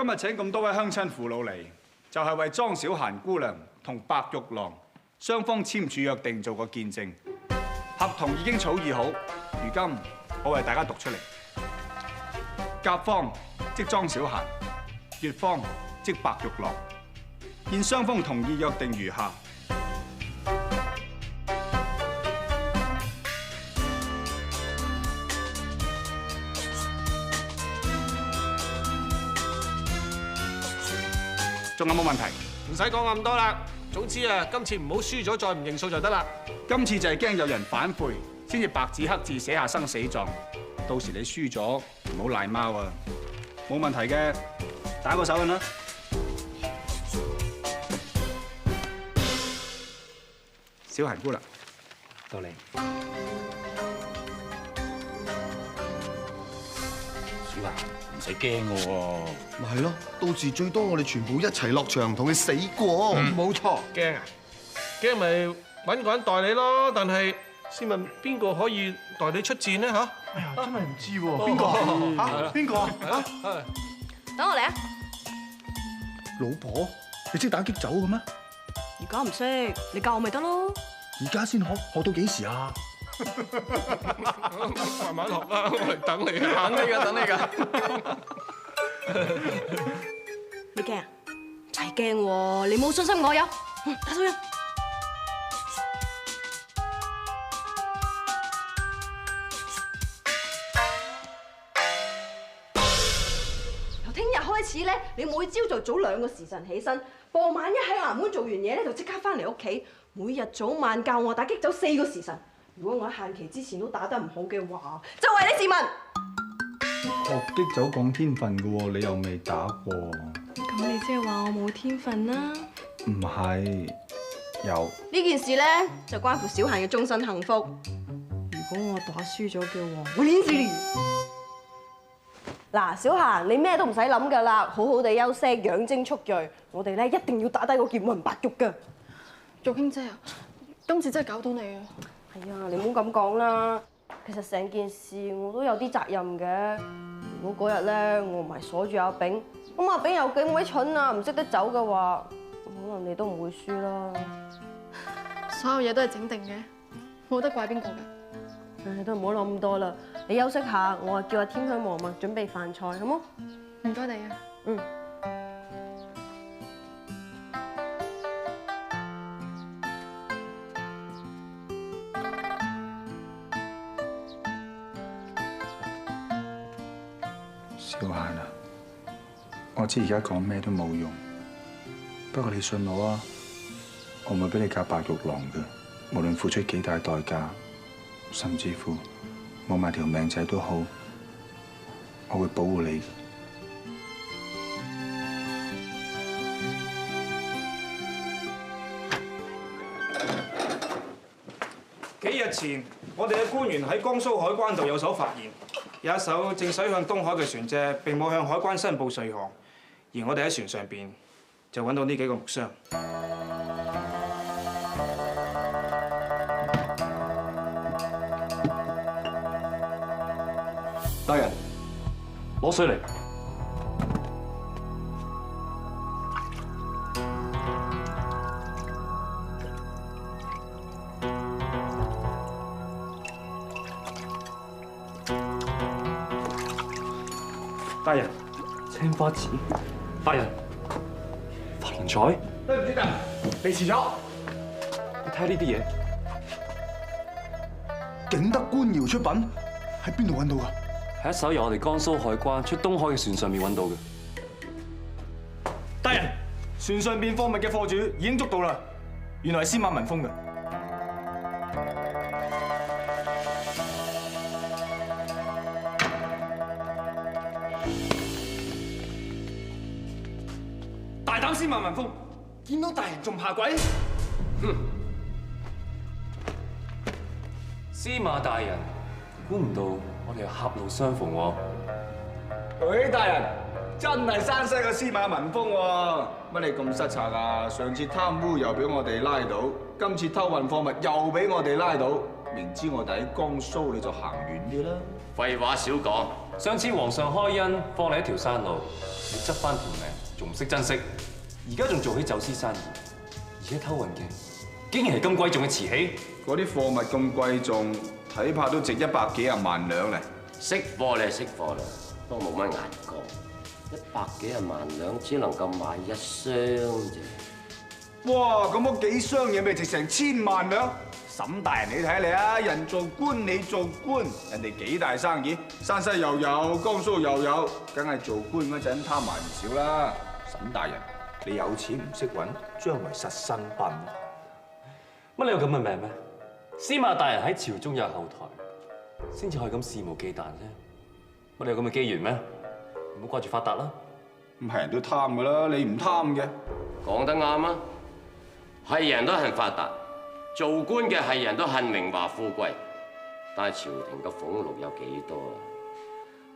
今日請咁多位鄉親父老嚟，就係為莊小嫻姑娘同白玉郎雙方簽署約定做個見證。合同已經草擬好，如今我為大家讀出嚟。甲方即莊小嫻，乙方即白玉郎，現雙方同意約定如下。仲有冇問題？唔使講咁多啦。總之啊，今次唔好輸咗再唔認數就得啦。今次就係驚有人反悔，先至白紙黑字寫下生死狀。到時你輸咗，唔好賴貓啊！冇問題嘅，打個手印啦。小嫻姑娘，到你。小嫻唔使驚嘅喎。咪係咯，到時最多我哋全部一齊落場同佢死過。冇錯。驚啊？驚咪揾個人代你咯。但係先問邊個可以代你出戰呢？嚇？哎呀，真係唔知喎，邊個嚇？邊個啊？等我嚟啊！老婆，你識打擊酒嘅咩？而家唔識，你教我咪得咯。而家先學，學到幾時啊？慢慢學啦，我嚟等你啊！等你㗎，等你㗎。你驚啊？唔使驚喎，你冇信心我有。打手印。由聽日開始咧，你每朝就早2個時辰起身，傍晚一喺衙門做完嘢咧，就即刻翻嚟屋企。每日早晚教我打擊酒4個時辰。如果我喺限期之前都打得唔好嘅話，就為你自問。學擊酒講天分嘅喎，你又未打過。咁你即係話我冇天分啦？唔係，有。呢件事咧就關乎小嫻嘅終身幸福。如果我打輸咗嘅話，我連住你。嗱，小嫻，你咩都唔使諗㗎啦，好好地休息，養精蓄銳。我哋咧一定要打低嗰件雲白玉㗎。玉卿姐啊，今次真係搞到你啊！係啊，你唔好咁講啦。其實成件事我都有啲責任嘅。如果嗰日咧我唔係鎖住阿炳，咁阿炳又幾鬼蠢啊，唔識得走嘅話，可能你都唔會輸啦。所有嘢都係整定嘅，冇得怪邊個㗎。唉，都唔好諗咁多啦。你休息下，我啊叫阿添香和默準備飯菜，好冇？唔該你啊。嗯。小嫻啊，我知而家講咩都冇用，不過你信我啊，我唔會俾你嫁白玉郎嘅，無論付出幾大代價，甚至乎冇埋條命仔都好，我會保護你嘅。幾日前，我哋嘅官員喺江蘇海關度有所發現，有一艘正駛向東海嘅船隻並冇向海關申報稅項，而我哋喺船上邊就揾到呢幾個木箱。大人，攞水嚟。大人，青花瓷。大人，發靈彩。對唔住大人，嚟遲咗。你睇下呢啲嘢，景德官窯出品，喺邊度揾到㗎？係一艘由我哋江蘇海關出東海嘅船上面揾到嘅。大人，船上邊貨物嘅貨主已經捉到啦，原來係司馬文峰嘅。大膽司馬文峰，見到大人仲唔下跪？哼！司馬大人，估唔到我哋又狹路相逢喎。喂，大人，真係山西嘅司馬文峰喎！乜你咁失策啊？上次貪污又俾我哋拉到，今次偷運貨物又俾我哋拉到，明知我哋喺江蘇，你就行遠啲啦！廢話少講，上次皇上開恩放你一條生路，你執翻條命，仲唔識珍惜？而家仲做起走私生意，而且偷運嘅竟然係咁貴重嘅瓷器。嗰啲貨物咁貴重，睇怕都值100幾廿萬兩咧。識貨你係識貨啦，不過冇乜眼光，100幾廿萬兩只能夠買1箱啫。哇！咁嗰幾箱嘢咪值成1000萬兩？沈大人你睇你啊，人做官你做官，人哋幾大生意，山西又有，江蘇又有，梗係做官嗰陣貪埋唔少啦。沈大人，你有錢唔識揾，將來實身笨。乜你有咁嘅命咩？司馬大人喺朝中有後台，先至可以咁肆無忌憚啫。乜你有咁嘅機緣咩？唔好掛住發達啦。咁係人都貪噶啦，你唔貪嘅。講得啱啊！係人都恨發達，做官嘅係人都恨榮華富貴，但係朝廷嘅俸祿有幾多啊？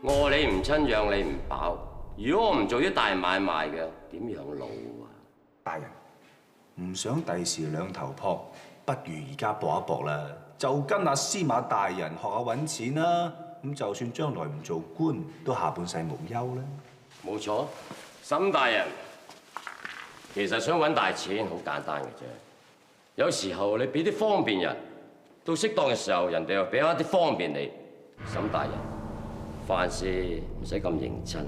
餓你唔親，養你唔飽。如果我唔做啲大買賣嘅，點養老啊？大人唔想第時兩頭撲，不如而家搏一搏啦，就跟阿司馬大人學下揾錢啦。咁就算將來唔做官，都下半世無憂啦。冇錯，沈大人其實想揾大錢好簡單嘅啫。有時候你俾啲方便人，到適當嘅時候，人哋又俾翻啲方便你。沈大人，凡事唔使咁認真。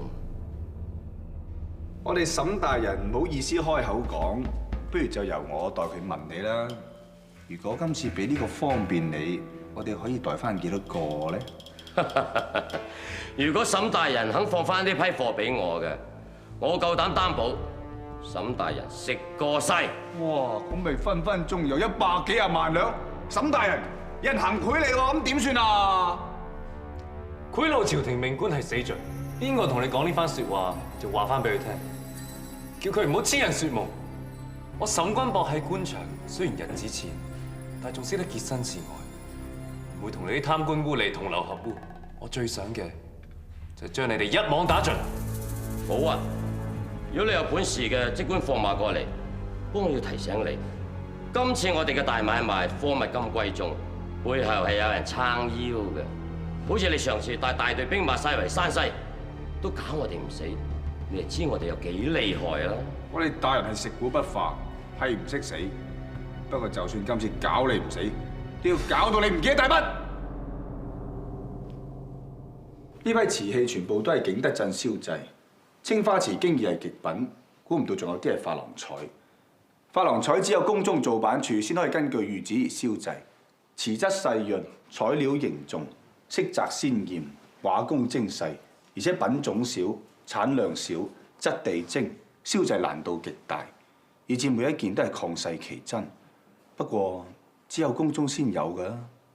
我哋沈大人唔好意思開口講，不如就由我代佢問你啦。如果今次俾呢個方便你，我哋可以代翻幾多個咧？如果沈大人肯放翻呢批貨俾我嘅，我夠膽擔保，沈大人食過世。哇！咁咪分分鐘有100幾廿萬兩。沈大人，有人行賄你喎，咁點算啊？賄賂朝廷命官係死罪，邊個同你講呢番説話就話翻俾佢聽，叫佢唔好痴人說夢。我沈君博喺官場雖然日子淺，但係仲識得潔身自愛，唔會同你啲貪官污吏同流合污。我最想嘅就係將你哋一網打盡。好啊！如果你有本事嘅，即管放馬過嚟。不過我要提醒你，今次我哋嘅大買賣貨物咁貴重，背後係有人撐腰嘅。好似你上次帶大隊兵馬晒圍山西，都搞我哋唔死，你就知我哋有幾厲害啦！我哋大人係食古不化，係唔識死。不過就算今次搞你唔死，都要搞到你唔記得帶筆。呢批瓷器全部都係景德鎮燒製，青花瓷經已係極品，估唔到仲有啲係珐琅彩。珐琅彩只有宮中造版處先可以根據御旨而燒製，瓷質細潤，材料凝重，色澤鮮豔，畫工精細，而且品種少、產量少、質地精，燒製難度極大，以至每一件都係曠世奇珍。不過只有宮中先有㗎，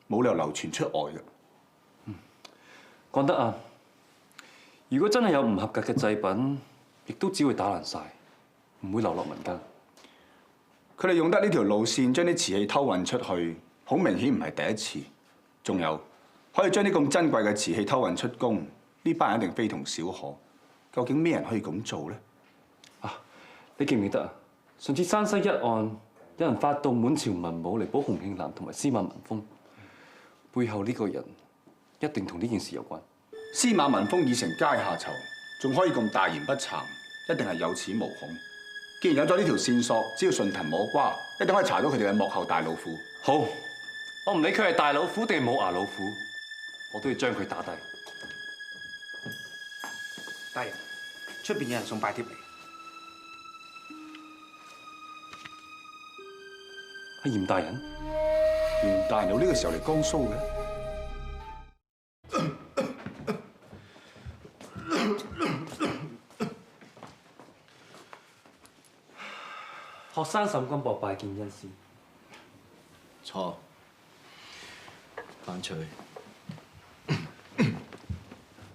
冇理由流傳出外嘅。講得啊！如果真係有唔合格嘅製品，亦都只會打爛晒，唔會流落民間。佢哋用得呢條路線將啲瓷器偷運出去，好明顯唔係第一次。仲有可以將啲咁珍貴嘅瓷器偷運出宮，呢班人一定非同小可。究竟咩人可以咁做咧？啊！你記唔記得啊？上次山西一案，有人發動滿朝文武嚟保洪慶南同埋司馬文峰，背後呢個人一定同呢件事有關。司馬文峰已成階下囚，仲可以咁大言不慚，一定係有恃無恐。既然有咗呢條線索，只要順藤摸瓜，一定可以查到佢哋嘅幕後大老虎。好，我唔理佢係大老虎定係冇牙老虎，我都要將佢打低。大人，出邊有人送拜帖嚟。係嚴大人？嚴大人有呢個時候嚟江蘇嘅？學生沈君博拜見恩師。錯，翻出去。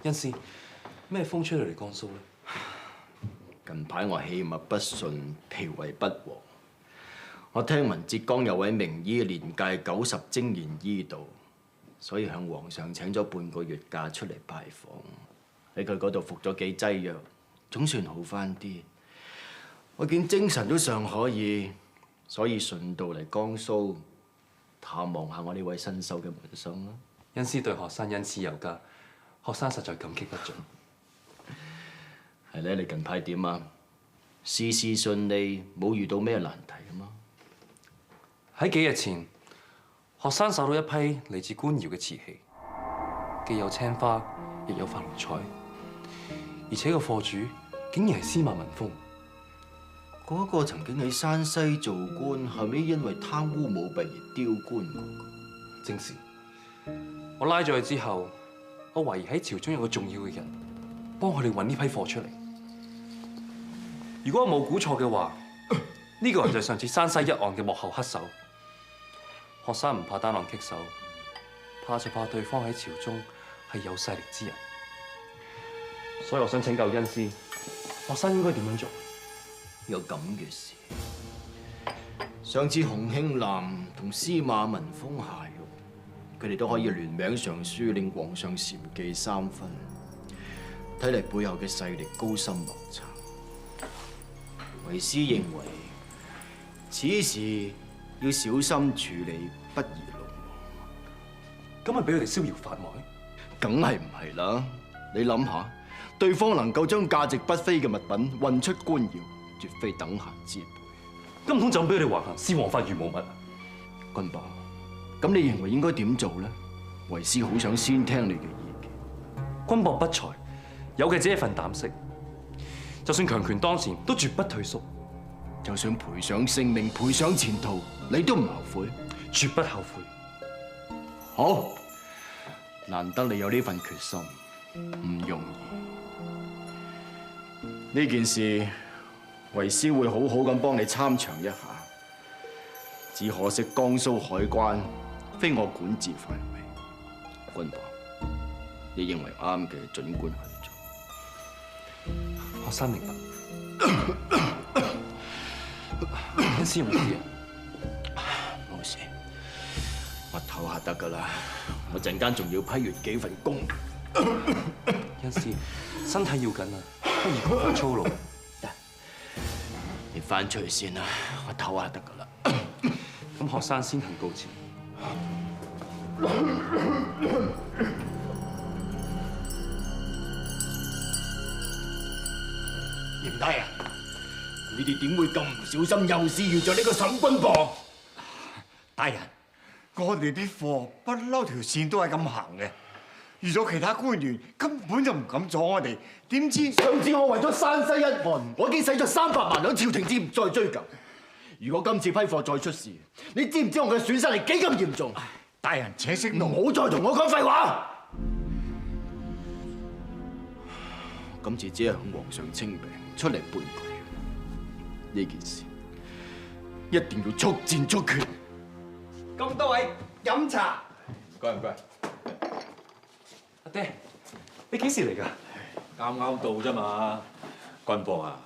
恩師，咩風吹到嚟江蘇咧？近排我氣脈不順，脾胃不和。我聽聞浙江有位名醫年屆90精研醫道，所以向皇上請咗半個月假出嚟拜訪。喺佢嗰度服咗幾劑藥，總算好翻啲。我見精神都尚可以，所以順道嚟江蘇探望下我呢位新收嘅門生啦。恩師對學生恩賜有加，學生實在感激不盡。係咧，你近排點啊？事事順利，冇遇到咩難題啊嘛？喺幾日前，學生搜到一批嚟自官窯嘅瓷器，既有青花，亦有發龍彩，而且個貨主竟然係司馬文峰。嗰個曾經喺山西做官，後尾因為貪污舞弊而丟官嗰個。正是，我拉咗佢之後，我懷疑喺朝中有個重要嘅人幫佢哋揾呢批貨出嚟。如果我冇估錯嘅話，呢個人就係上次山西一案嘅幕後黑手。學生唔怕單案棘手，怕就怕對方喺朝中係有勢力之人。所以我想請教恩師，學生應該點樣做？有咁嘅事。上次洪慶南同司馬文峰下獄，佢哋都可以聯名上書令皇上禪忌3分。睇嚟背後嘅勢力高深莫測。為師認為此事要小心處理，不宜魯莽。咁咪俾佢哋逍遙法外？梗係唔係啦！你諗下，對方能夠將價值不菲嘅物品運出官窯，絕非等閒之輩。根本就俾佢哋橫行私王法如無物。君伯，咁你認為應該點做呢？為師好想先聽你嘅意見。君伯不才，有嘅只係份膽識。就算強權當前，都絕不退縮。就算賠上性命、賠上前途，你都唔後悔？絕不後悔。好，難得你有呢份決心，唔容易。呢件事，為師會好好咁幫你參詳一下。只可惜江蘇海關非我管治範圍。君伯，你認為啱嘅，盡管去做。學生明白。恩師有冇事啊？冇事，我唞下得噶啦。我陣間仲要批完幾份工。恩師，身體要緊啊，不宜過分操勞。你翻出去先啦，我唞下得噶啦。咁學生先行告辭。嚴大人，你哋點會咁唔小心，又試遇咗呢個沈君博？大人，我哋啲貨不嬲條線都係咁行嘅，遇咗其他官員根本就唔敢阻我哋。點知上次我為咗山西一案，我已經使咗300萬兩，朝廷至唔再追究。如果今次批貨再出事，你知唔知我嘅損失係幾咁嚴重？大人請息怒，唔好再同我講廢話。今次只係向皇上稱病，出嚟半個月。呢件事一定要速戰速決。咁多位飲茶，唔該唔該。阿爹，你幾時嚟㗎？啱啱到啫嘛，君博啊！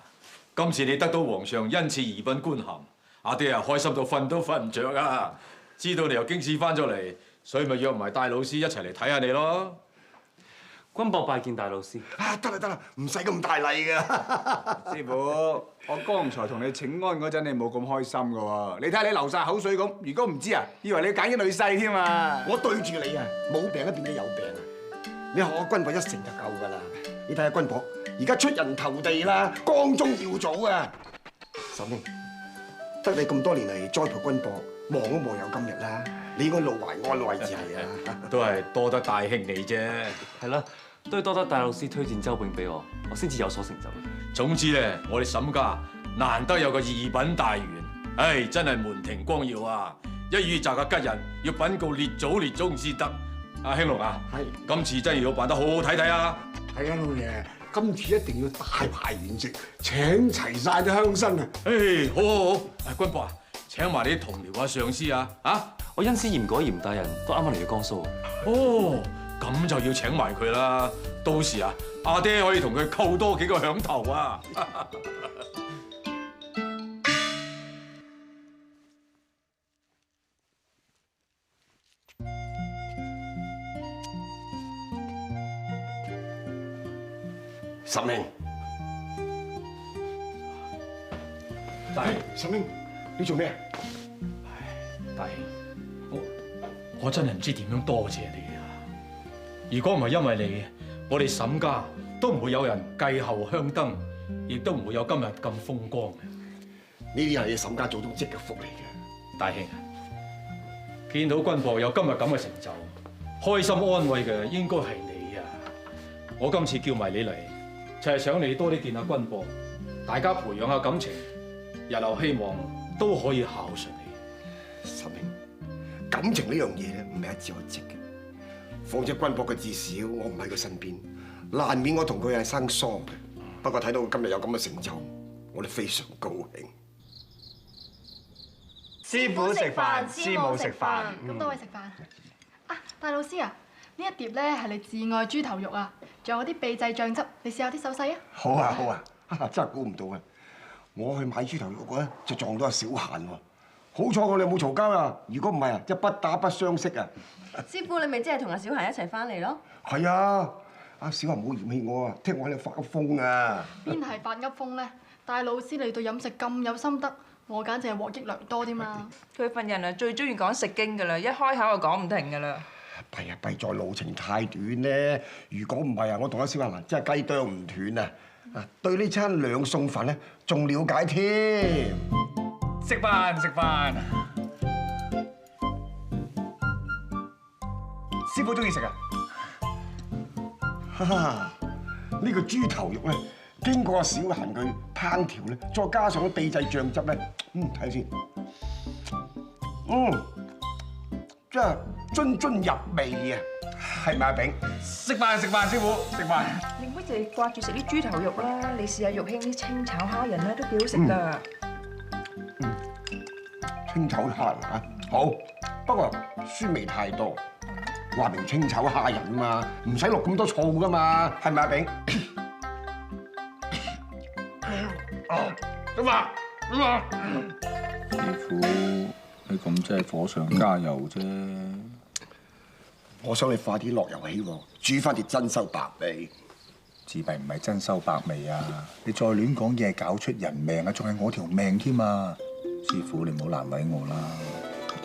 今次你得到皇上恩賜二品官銜，阿爹啊開心到瞓都瞓唔着啊！知道你由京師翻咗嚟，所以咪約埋戴老師一齊嚟睇下你咯。君博拜見大老師。啊，得啦得啦，唔使咁大禮㗎。師傅，我剛才同你請安嗰陣，你冇咁開心㗎喎。你睇下你流晒口水咁，如果唔知啊，以為你揀咗女婿添啊！我對住你啊，冇病都變咗有病啊！你學我君博一成就夠㗎啦。你睇下君博，而家出人頭地啦，光宗耀祖啊！沈兄，得你咁多年嚟栽培君博，望都望有今日啦。你應該老懷安慰至係啊！都係多得大兄你啫。係啦，都係多得大老師推薦周炳俾我，我先至有所成就。總之咧，我哋沈家難得有個二品大員，唉，真係門庭光耀啊！一於擇個吉人，要稟告列祖先得。阿興隆啊，係今次真係要辦得好好睇睇啊！係啊，老爺，今次一定要大排筵席，請齊晒啲鄉紳啊！唉，好，君博啊，請埋你啲同僚啊、上司啊，啊！我恩師嚴改嚴大人都啱啱嚟咗江蘇。哦，咁就要請埋佢啦。到時啊，阿爹可以同佢扣多幾個響頭啊！十明，大兄，十明，你做咩啊？大兄，我真係唔知點樣多謝你啊！如果唔係因為你，我哋沈家都唔會有人繼後香燈，亦都唔會有今日咁風光嘅。呢啲係你沈家祖宗積嘅福嚟嘅。大兄，見到君博有今日咁嘅成就，開心安慰嘅應該係你啊！我今次叫埋你嚟，就係想你多啲見下君博，大家培養下感情，日後希望都可以孝順你。沈兄，感情呢樣嘢咧，唔係一朝一夕嘅。況且君博嘅至少我唔喺佢身邊，難免我同佢係生疏嘅。不過睇到佢今日有咁嘅成就，我哋非常高興。師傅食飯，師母食飯。咁多位食飯啊！大老師啊，呢一碟咧係你至愛豬頭肉啊，仲有嗰啲秘製醬汁，你試下啲手勢啊！好啊好啊，真係估唔到啊！我去買豬頭肉咧，就撞到阿小嫻喎。好彩我哋冇嘈交啊！如果唔係啊，即係不打不相識啊！師傅，你咪即係同阿小嫻一齊翻嚟咯？係啊，阿小嫻唔好嫌棄我啊，聽我喺度發噏風啊！邊係發噏風咧？大老師你對飲食咁有心得，我簡直係獲益良多添嘛！佢份人啊，最中意講食經㗎啦，一開口就講唔停㗎啦。弊啊弊在路程太短咧！如果唔係啊，我同阿小嫻真係雞啄唔斷啊！啊，對呢餐兩餸飯咧仲了解添。食飯食飯，師傅中意食啊！哈哈，呢個豬頭肉咧，經過阿小嫻佢烹調咧，再加上啲秘製醬汁咧，睇下先，真係津津入味啊！係咪阿炳？食飯食飯，師傅食飯。你唔好淨係掛住食啲豬頭肉啦，你試下玉卿啲清炒蝦仁咧，都幾好食㗎。清炒蝦仁啊，好，不過酸味太多。話明清炒蝦仁啊嘛，唔使落咁多醋噶嘛，係咪阿炳？咁啊，師傅，你咁即係火上加油啫。我想你快啲落油起鑊，煮翻碟珍饈百味。自閉唔係珍饈百味啊！你再亂講嘢，搞出人命啊，仲係我條命添啊！師傅，你唔好難為我啦。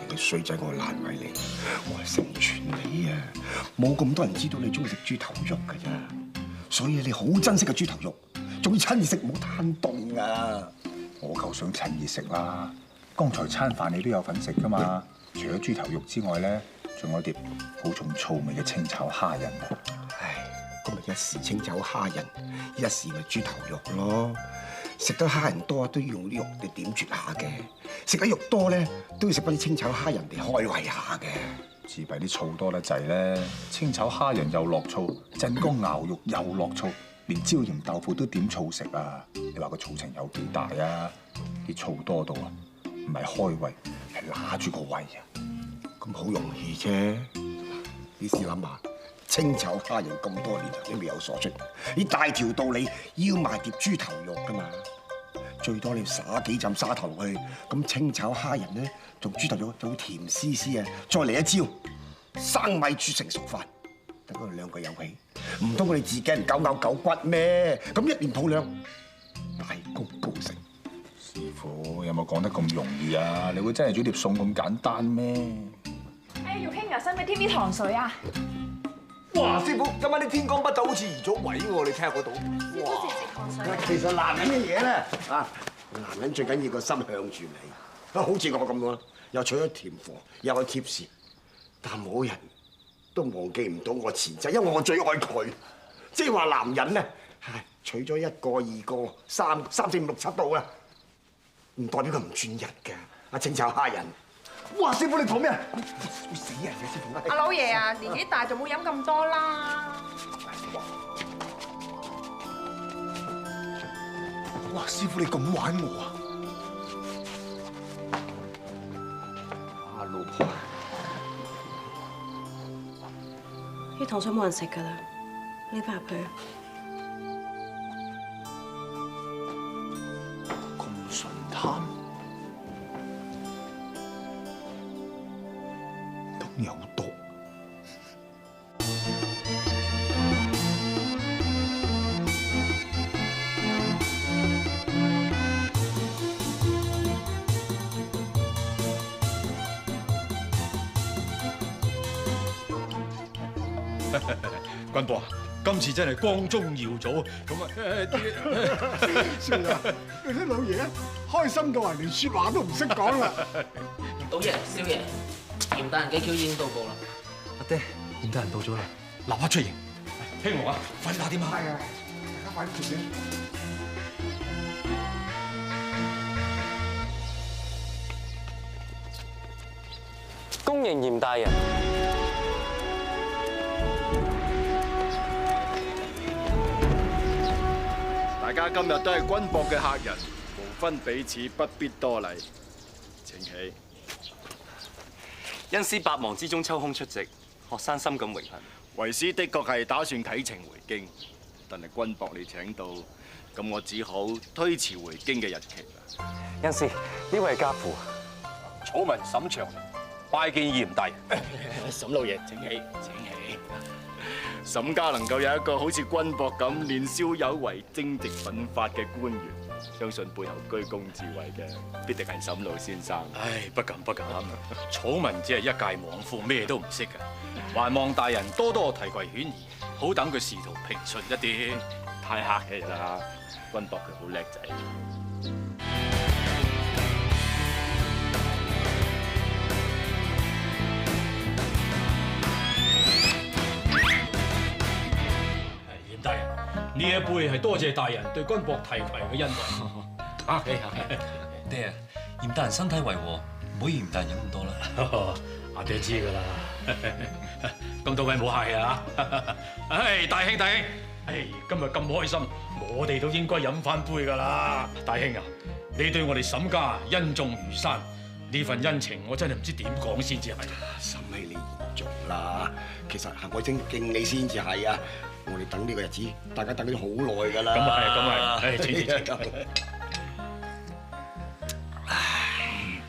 你嘅衰仔，我難為你，我係成全你啊！冇咁多人知道你中意食豬頭肉㗎咋，所以你好珍惜個豬頭肉，仲要親熱食，唔好攤凍啊！我夠想親熱食啦！剛才餐飯你都有份食㗎嘛？除咗豬頭肉之外咧，仲有碟好重醋味嘅清炒蝦仁啊！唉，咁咪一時清炒蝦仁，一時咪豬頭肉咯。食得蝦仁多都要用啲肉嚟點綴下嘅，食得肉多咧都要食翻啲清炒蝦仁嚟開胃下嘅。自閉啲醋多得滯咧，清炒蝦仁又落醋，鎮江牛肉又落醋，連椒鹽豆腐都點醋食啊！你話個醋程有幾大啊？啲醋多到啊，唔係開胃，係揦住個胃啊！咁好容易啫，你試諗下，清炒蝦仁咁多年你未有所出，你大條道理要賣碟豬頭肉噶嘛，最多你撒幾浸砂糖落去，咁清炒蝦仁咧，同豬頭肉就會甜絲絲啊！再嚟一招生米煮成熟飯，等佢哋兩個有氣，唔通我哋自己人狗咬狗骨咩？咁一年抱兩，大功告成。師傅有冇講得咁容易啊？你會真係煮碟餸咁簡單咩？玉卿啊，使唔使添啲糖水啊？哇！師傅，今晚啲天光不走好似移咗位喎，你睇下嗰度。哇！食糖水。其實男人嘅嘢咧，男人最緊要個心向住你。好似我咁咯，又娶咗甜婆，又有貼士，但冇人都忘記唔到我前妻，因為我最愛佢。即係話男人咧，娶咗一個、二個、三四五六七度啊，唔代表佢唔專一嘅。阿清炒蝦仁。哇！師傅你講咩啊？會死人嘅師傅。阿老爺啊，年紀大就冇飲咁多啦。哇！師傅你咁玩我啊？老婆，啲糖水冇人食㗎啦，拎翻入去啊！咁純貪，咁有毒。君博，今次真係光宗耀祖，咁啊！算啦，你啲老爺開心到人連説話都唔識講啦。老爺、少爺，嚴大人嘅 Q 已經到埗啦。阿爹，嚴大人到咗啦，立刻出營。興龍啊，快啲打電話！係啊，大家快啲出嚟。恭迎嚴大人。大家今日都係軍博嘅客人，無分彼此，不必多禮。請起。恩師百忙之中抽空出席，學生深感榮幸。為師的確係打算啟程回京，但係軍博你請到，咁我只好推遲回京嘅日期啦。恩師，呢位係家父。草民沈長，拜見嚴大人。沈老爺，請起，請起。沈家能夠有一個好似軍博咁年少有為、正直奮發嘅官員，相信背後居功至偉嘅必定係沈老先生。唉，不敢不敢，草民只係一介莽夫，咩都唔識㗎，還望大人多多提攜勸兒，好等佢仕途平順一啲。太客氣啦，軍博佢好叻仔。大人，呢一杯係多謝大人對軍博提攜嘅恩惠。客氣客氣。爹啊，嚴大人身體為和，唔好要嚴大人飲咁多啦。阿爹知㗎啦。咁多位冇客氣啊！唉，大兄大兄，唉，今日咁開心，我哋都應該飲翻杯㗎啦。大兄啊，你對我哋沈家恩重如山，呢份恩情我真係唔知點講先至係。沈氣你嚴重啦，其實係我正敬你先至係啊！我哋等呢個日子，大家等咗好耐㗎啦。咁啊係，咁啊係，唉，請。唉，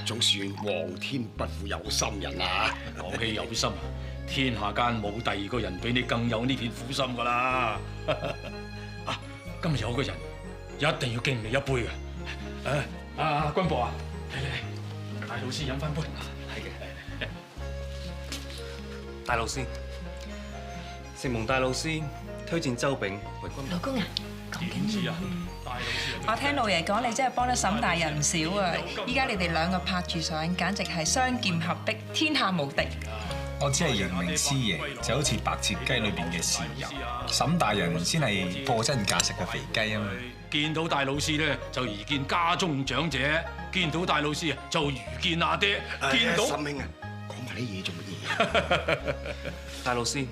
總算皇天不負有心人啊！講起有心，天下間冇第二個人比你更有呢片苦心㗎啦！啊，今日有個人一定要敬你一杯嘅。阿軍博啊，嚟，大老師飲翻杯。係嘅。大老師。承蒙大老師推薦周炳為軍。老公啊，點知啊？大老師我聽老爺講，你真係幫咗沈大人唔少啊！依家你哋兩個拍住上，簡直係雙劍合璧，天下無敵。我只係認明師爺，就好似白切雞裏邊嘅豉油，沈大人先係貨真價實嘅肥雞啊嘛！見到大老師咧，就如見家中長者；見到大老師啊，就如見阿爹。見到沈兄啊，講埋啲嘢做乜嘢？大老師。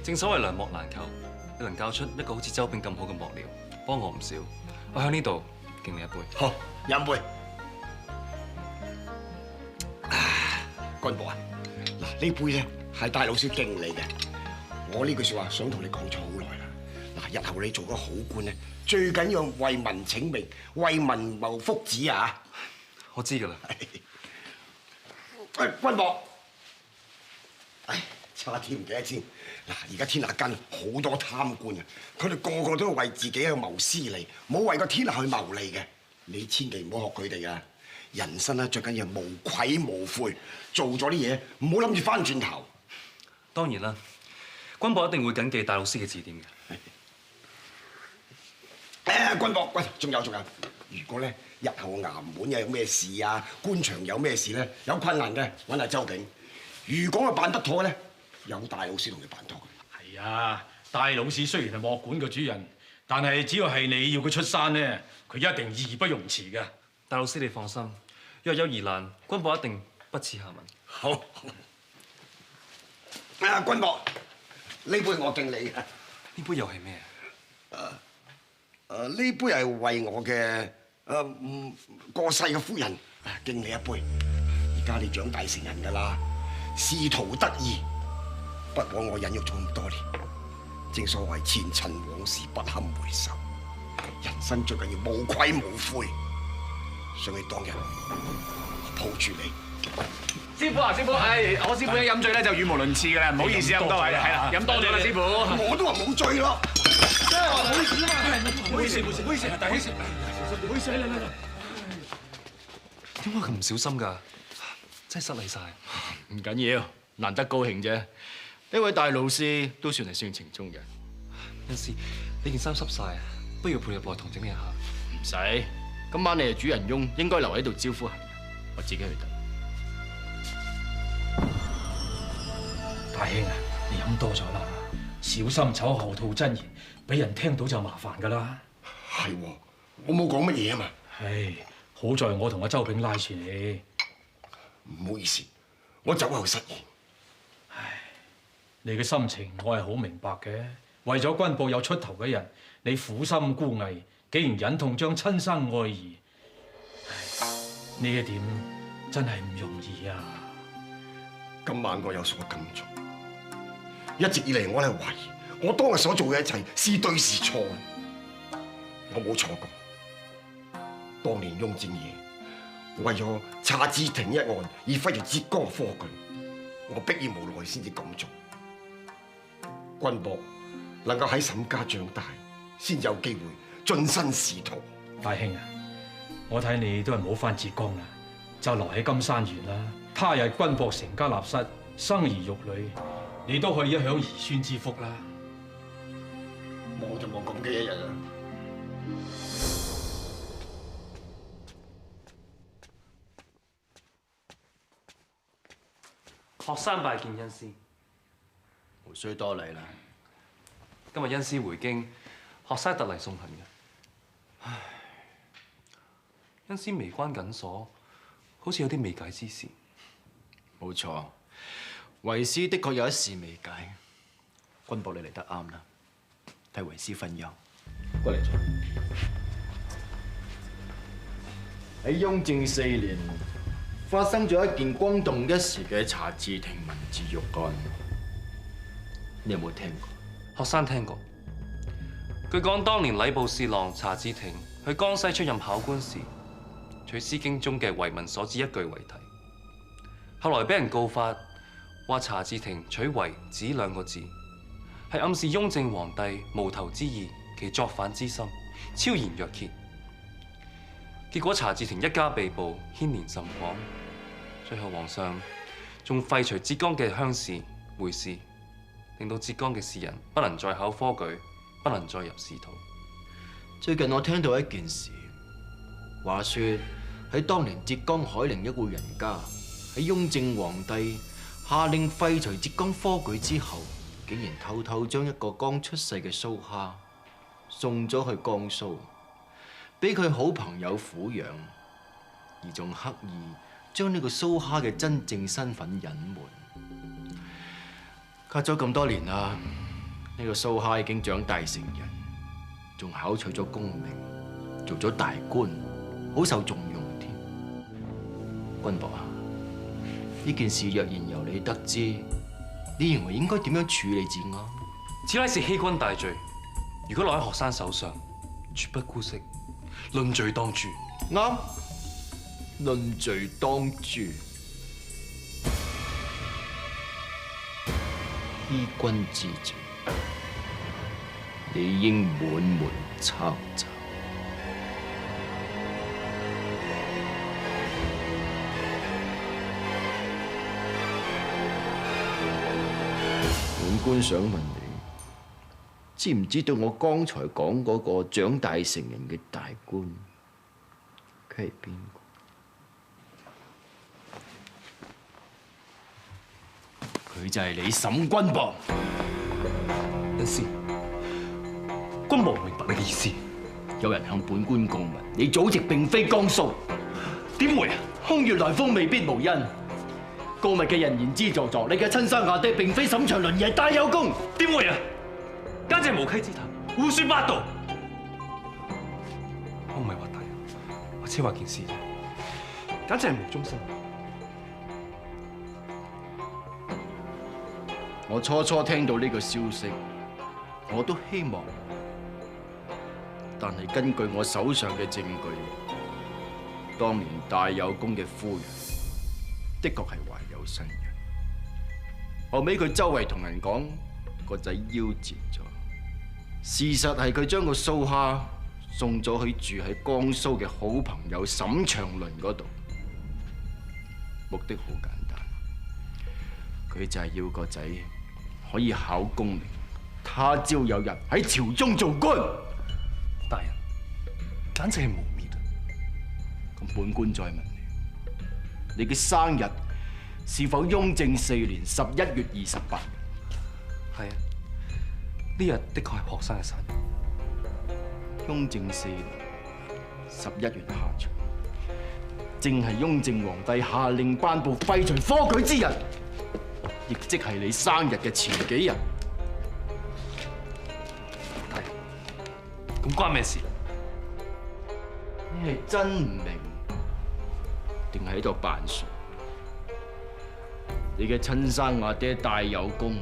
正所謂良幕難求，你能教出一個好似周炳咁好嘅幕僚，幫我唔少。我喺呢度敬你一杯。好，飲杯。軍博啊，嗱呢杯咧係大老師敬你嘅。我呢句説話想同你講咗好耐啦。嗱，日後你做咗好官咧，最緊要為民請命，為民謀福祉啊！我知㗎啦。喂，軍博，差啲唔記得先。嗱，而家天下間好多貪官啊，佢哋個個都為自己去謀私利，冇為個天下去謀利嘅。你千祈唔好學佢哋啊！人生咧最緊要係無愧無悔，做咗啲嘢唔好諗住翻轉頭。當然啦，軍博一定會謹記大老師嘅指點嘅。軍博，喂，仲有，如果咧日後衙門有咩事啊，官場有咩事咧，有困難嘅揾阿周炳。如果佢辦得妥咧，有大老師同佢辦妥。係啊，大老師雖然係幕館嘅主人，但係只要係你要佢出山咧，佢一定義不容辭嘅。大老師你放心，若有疑難，軍博一定不辭下問。好。軍博，呢杯我敬你嘅。呢杯又係咩呢杯係為我嘅過世嘅夫人敬你一杯。而家你長大成人㗎啦，仕途得意。不枉我忍辱咗咁多年，正所謂前塵往事不堪回首，人生最緊要無愧無悔。想起當日，我抱住你。師傅啊，師傅，我師傅一飲醉咧就語無倫次㗎啦，唔好意思啊，咁多位，係啦，飲多咗啦，師傅。我都話冇醉咯，即係話唔好意思啊嘛，唔好意思，唔好意思，大兄，唔好意思，嚟。點解咁唔小心㗎？真係失禮晒。唔緊要，難得高興啫。呢位大老師都算係性情中人，恩師，你件衫濕晒啊，不如陪入內堂整理下。唔使，今晚你係主人翁，應該留喺度招呼行人，我自己去得。大兄啊，你飲多咗啦，小心醜後吐真言，俾人聽到就麻煩噶啦。係喎，我冇講乜嘢啊嘛。唉，好在我同阿周炳拉住你。唔好意思，我酒後失言。你嘅心情我係好明白嘅。為咗軍部有出頭嘅人，你苦心孤詣，竟然忍痛將親生愛兒，呢一點真係唔容易啊！今晚我有所感觸，一直以嚟我係懷疑我當日所做嘅一切是對是錯。我冇錯過。當年雍正爺為咗查志廷一案而揮住浙江科舉，我迫於無奈先至咁做。軍博能夠喺沈家長大，先有機會晉身仕途。大兄啊，我睇你都係唔好返浙江啦，就留喺金山縣啦。他日軍博成家立室，生兒育女，你都可以一享兒孫之福啦。望就冇咁嘅一日啊！學生拜見恩師，無需多禮啦。今日恩師回京，學生特嚟送行嘅。唉，恩師眉關緊鎖，好似有啲未解之事。冇錯，為師的確有一事未解。軍博你嚟得啱啦，替為師分憂。過嚟坐。喺雍正4年，發生咗一件轟動一時嘅查志廷文字獄案，你有冇聽過？學生聽過。據講，當年禮部侍郎查志廷去江西出任考官時，取《詩經》中嘅為民所指一句為題，後來俾人告發，話查志廷取為子兩個字，係暗示雍正皇帝無頭之意，其作反之心超然若揭。結果查志廷一家被捕，牽連甚廣。最後皇上仲廢除浙江嘅鄉試會試，令到浙江嘅士人不能再考科舉，不能再入仕途。最近我聽到一件事，話說喺當年浙江海寧一戶人家，喺雍正皇帝下令廢除浙江科舉之後，竟然偷偷將一個剛出世嘅蘇蝦送咗去江蘇，俾佢好朋友撫養，而仲刻意將呢個蘇蝦嘅真正身份隱瞞。隔咗咁多年啦，呢個蘇蝦已經長大成人，仲考取咗功名，做咗大官，好受重用添。軍博啊，呢件事若然由你得知，你認為應該點樣處理至啱？此乃是欺君大罪，如果落喺學生手上，絕不姑息，論罪當誅。啱，論罪當誅。欺君之罪，理應滿門抄斬。本官想問你，知唔知道我剛才講嗰個長大成人嘅大官，佢係邊個？佢就係你沈軍博。恩師，軍博明白你嘅意思。有人向本官告密，你祖籍並非江蘇，點會啊？空穴來風未必無因。告密嘅人言之鑿鑿，你嘅親生阿爹並非沈長倫，而係大有功。點會啊？簡直係無稽之談，胡說八道。我唔係話大人，我只話件事啫，簡直係無中生有。我初初聽到呢個消息，我都希望，但係根據我手上嘅證據，當年大有功嘅夫人的確係懷有身孕。後尾佢周圍同人講個仔夭折咗，事實係佢將個蘇蝦送咗去住喺江蘇嘅好朋友沈長倫嗰度，目的好簡單，佢就係要個仔可以考功名，他朝有日喺朝中做官。大人，簡直係污蔑啊！咁本官再問你，你嘅生日是否雍正4年11月28？係啊，呢日的確係學生嘅生日。雍正4年11月下旬，正係雍正皇帝下令頒布廢除科舉之日，亦即係你生日嘅前幾日。咁關咩事？你係真唔明，定係喺度扮傻？你嘅親生阿爹大有功，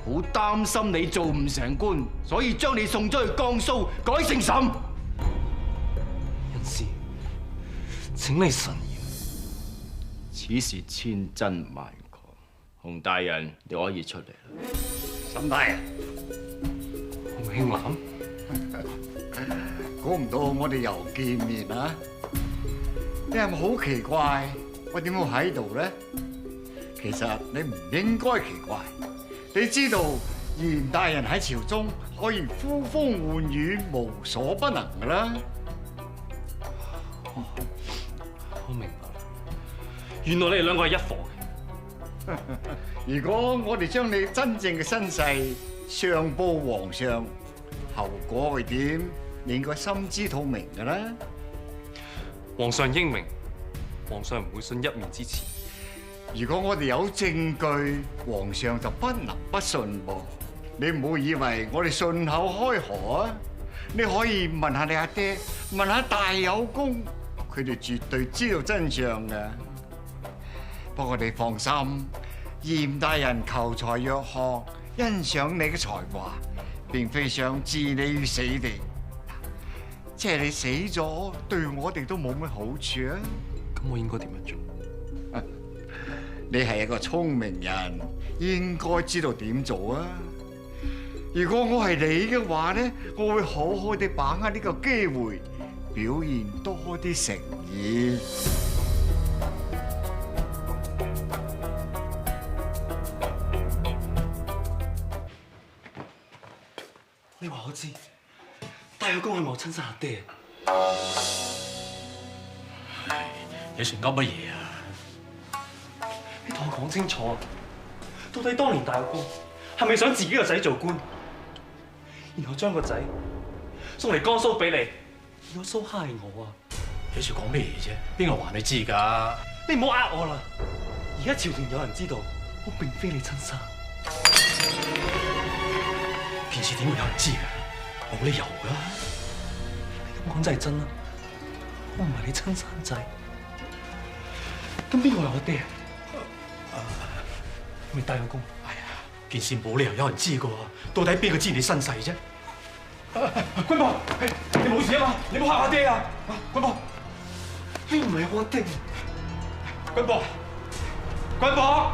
好擔心你做唔成官，所以將你送咗去江蘇改姓沈。恩師，請你慎言。此事千真萬確，洪大人你可以出嚟啦。沈大人，洪慶南。估唔到我哋又見面啊！你係咪好奇怪？我點會喺度咧？其實你唔應該奇怪，你知道嚴大人喺朝中可以呼風喚雨，無所不能㗎啦。我明白啦，原來你哋兩個係一夥嘅。如果我哋將你真正嘅身世上報皇上，後果會點？你應該心知肚明㗎啦。皇上英明，皇上唔會信一面之詞。如果我哋有證據，皇上就不能不信噃。你唔好以為我哋順口開河啊！你可以問下你阿爹，問下大有功，佢哋絕對知道真相嘅。不過你放心，嚴大人求才若渴，欣賞你嘅才華，並非想置你於死地。即係你死咗，對我哋都冇乜好處啊！咁我應該點樣做？你係一個聰明人，應該知道點做啊！如果我係你嘅話咧，我會好好地把握呢個機會，表現多啲誠意。你話我知，大有功係我親生阿爹。你算噏乜嘢啊？你同我講清楚，到底當年大有功係咪想自己個仔做官，然後將個仔送嚟江蘇俾你，然後蘇蝦我啊？你算講咩嘢啫？邊個話你知㗎？你唔好呃我啦！而家朝廷有人知道我並非你親生，件事點會有人知㗎？冇理由㗎。你咁講真係真啦，我唔係你親生仔，咁邊個係我爹？咪大有功。哎呀，件事冇理由有人知㗎喎，到底邊個知你身世啫？君伯，你冇事啊嘛？你冇嚇我爹啊？君伯，你唔係我爹。君伯，君伯。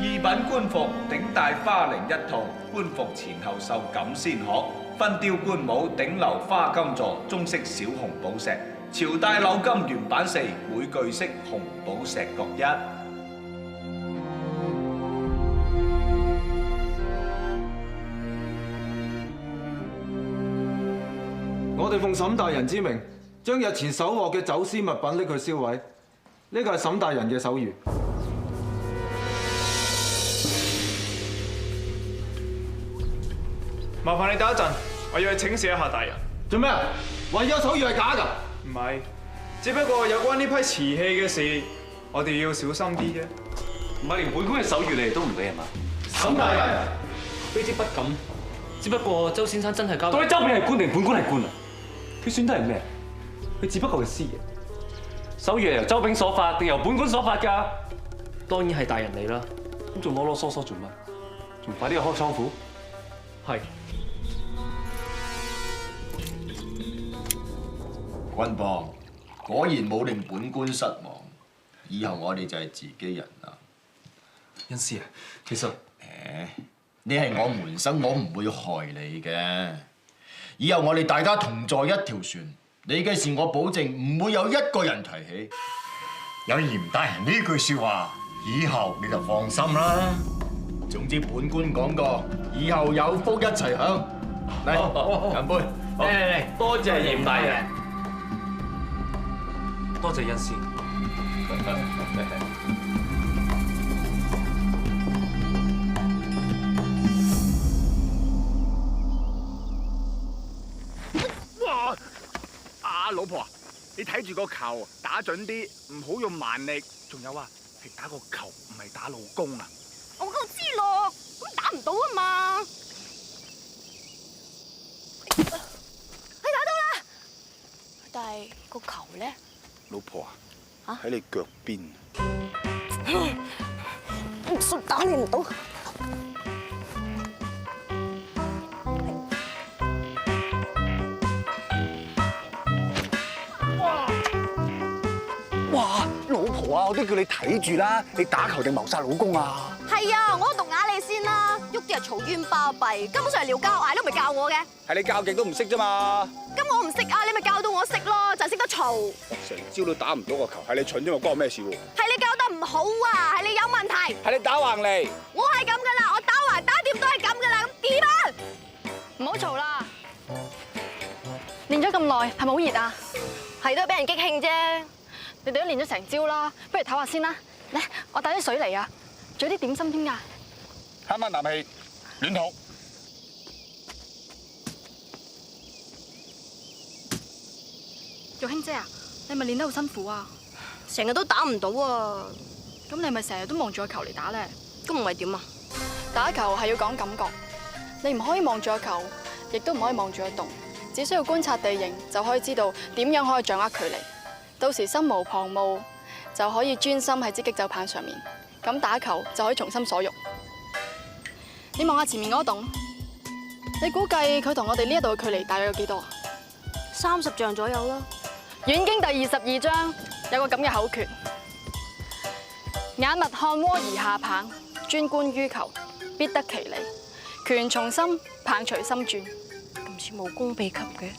二品官服頂戴花翎一套，官服前後繡錦仙鶴，分雕官帽頂留花金座，中飾小紅寶石，朝帶鎏金原版4，每具飾紅寶石各1。我哋奉沈大人之名，將日前搜獲嘅走私物品拎去銷毀。呢個係沈大人嘅手諭。麻煩你等一陣，我要去請示一下大人。做咩啊？話有手語係假㗎？唔係，只不過有關呢批瓷器嘅事，我哋要小心啲啫。唔係連本官嘅手語你哋都唔理係嘛？沈大人，非之不敢，只不過周先生真係交到底周炳係官定本官係官啊？佢算得係咩？佢只不過係師爺，手語係由周炳所發定由本官所發㗎？當然係大人嚟啦，咁仲囉囉嗦嗦做乜？仲快啲去開倉庫？係。君博，果然冇令本官失望。以後我哋就係自己人啦。恩師啊，其實你係我門生，我唔會害你嘅。以後我哋大家同在一條船，你嘅事我保證唔會有一個人提起。有嚴大人呢句説話，以後你就放心啦。總之本官講過，以後有福一齊享。嚟，飲杯。嚟，多謝嚴大人，多謝恩師。哇！老婆啊，你睇住個球，打準啲，唔好用蠻力。仲有啊，係打個球，唔係打老公啊！我知咯，咁打唔到啊嘛。你打到啦，但係個球咧？老婆啊，喺你腳邊。唔信打你唔到。哇！老婆啊，我都叫你睇住啦，你打球定謀殺老公啊？係啊，我都讀啞你先啦，喐啲係嘈冤巴閉，根本上係撩交嗌，都唔係教我嘅。係你教極都唔識啫嘛。咁我唔識啊，你咪教到我識咯，就係識得嘈。成招都打唔到個球，係你蠢啫嘛，關我咩事喎？係你教得唔好啊，係你有問題。係你打橫嚟。我係咁噶啦，我打橫打掂都係咁噶啦，咁點啊？唔好嘈啦！練咗咁耐，係咪好熱啊？係都係俾人激興啫。你哋都練咗成朝啦，不如唞下先啦。嚟，我帶啲水嚟啊，仲有啲點心添㗎。慳翻啖氣，暖肚。玉卿姐啊，你咪練得好辛苦啊？成日都打唔到啊！咁你咪成日都望住個球嚟打咧？咁唔係點啊？打球係要講感覺，你唔可以望住個球，亦都唔可以望住個洞，只需要觀察地形就可以知道點樣可以掌握距離。到時心無旁騖，就可以專心喺支擊走棒上面，咁打球就可以從心所欲。你望下前面嗰個洞，你估計佢同我哋呢一度嘅距離大約有幾多啊？30丈左右啦。《遠經》第22章有個咁嘅口訣：眼勿看窩而下棒，專觀於球，必得其理。拳從心，棒隨心轉。咁似武功秘笈嘅。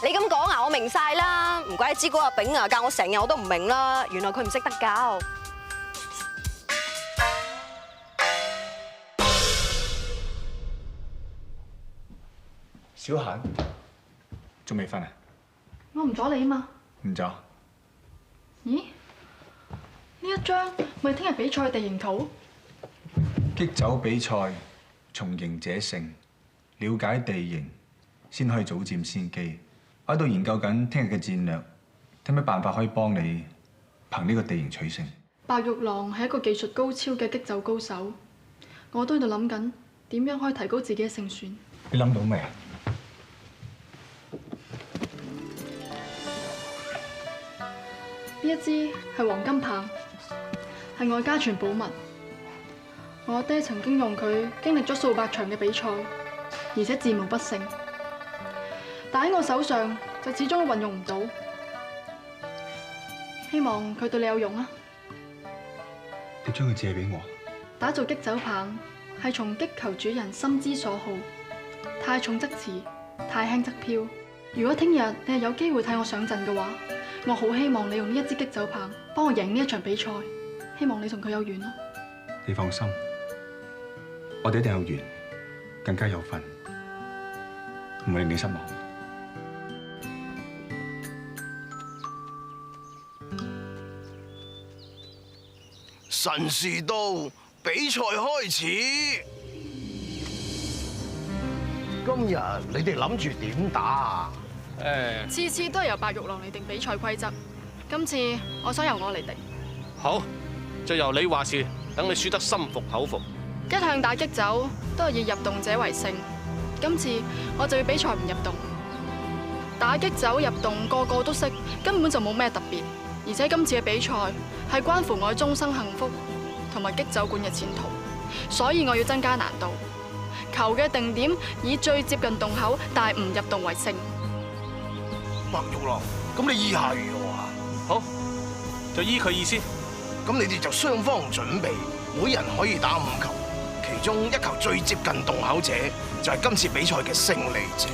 你咁講啊，我明晒啦，唔怪之嗰阿炳啊教我成日我都唔明啦，原來佢唔識得教。小嫻，仲未瞓啊？我唔阻你啊嘛。唔阻。咦？呢一張咪聽日比賽地形圖？擊走比賽，從贏者勝，了解地形，先可以早佔先機。我喺度研究緊聽日嘅戰略，睇咩辦法可以幫你憑呢個地形取勝。白玉郎係一個技術高超嘅擊走高手，我都喺度諗緊點樣可以提高自己嘅勝算。你諗到未啊？呢一支係黃金棒，係我家傳寶物。我阿爹曾經用佢經歷咗數百場嘅比賽，而且自無不勝。但喺我手上就始終都運用唔到。希望佢對你有用啊！你將佢借俾我。打造擊走棒係從擊球主人心之所好，太重則遲，太輕則飄。如果聽日你係有機會睇我上陣嘅話，我好希望你用呢一支擊走棒幫我贏呢一場比賽。希望你同佢有緣啊！你放心，我哋一定有緣，更加有份，唔會令你失望。神士到，比賽開始。今日你哋諗住點打啊？次次都係由白玉郎嚟定比賽規則，今次我想由我嚟定。好，就由你話事，等你輸得心服口服。一向打擊走都係以入洞者為勝，今次我就要比賽唔入洞。打擊走入洞個個都識，根本就冇咩特別。而且今次嘅比賽係關乎我嘅終生幸福同埋擊走館嘅前途，所以我要增加難度。球嘅定點以最接近洞口但係唔入洞為勝。白玉郎，咁你意下如何啊？好，就依佢意思。咁你哋就雙方準備，每人可以打5球，其中1球最接近洞口者就係今次比賽嘅勝利者。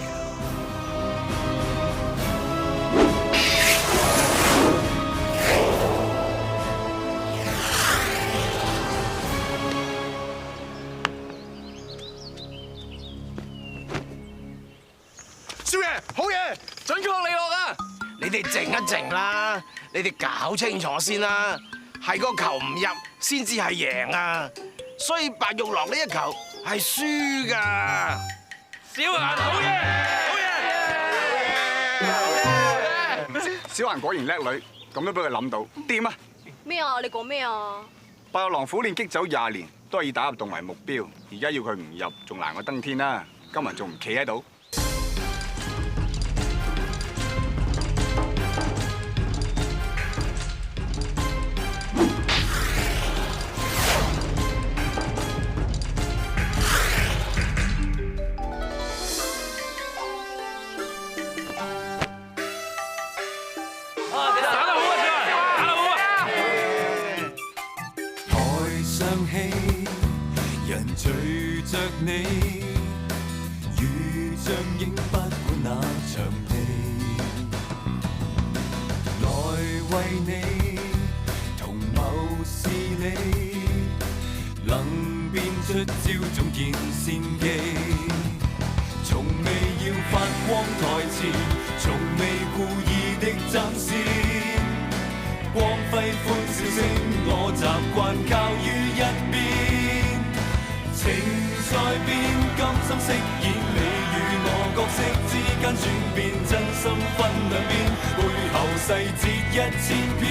少爺，好嘢，準確利落啊！你哋靜一靜啦，你哋搞清楚先啦，係個球唔入先至係贏啊！所以白玉郎呢1球係輸噶。小顏好嘢，好嘢！小顏果然叻女，咁都俾佢諗到，掂啊！咩啊？你講咩啊？白玉郎苦練擊走20年，都係以打入洞為目標，而家要佢唔入，仲難過登天啦！今日仲唔企喺度？隨着你，如像影不管那場地，來為你同謀是你，能變出招總見先機，從未要發光台前，從未故意的爭先，光輝歡笑聲我習慣靠於一邊。情在變，甘心飾演你與我角色之間轉變，真心分兩邊，背後細節1000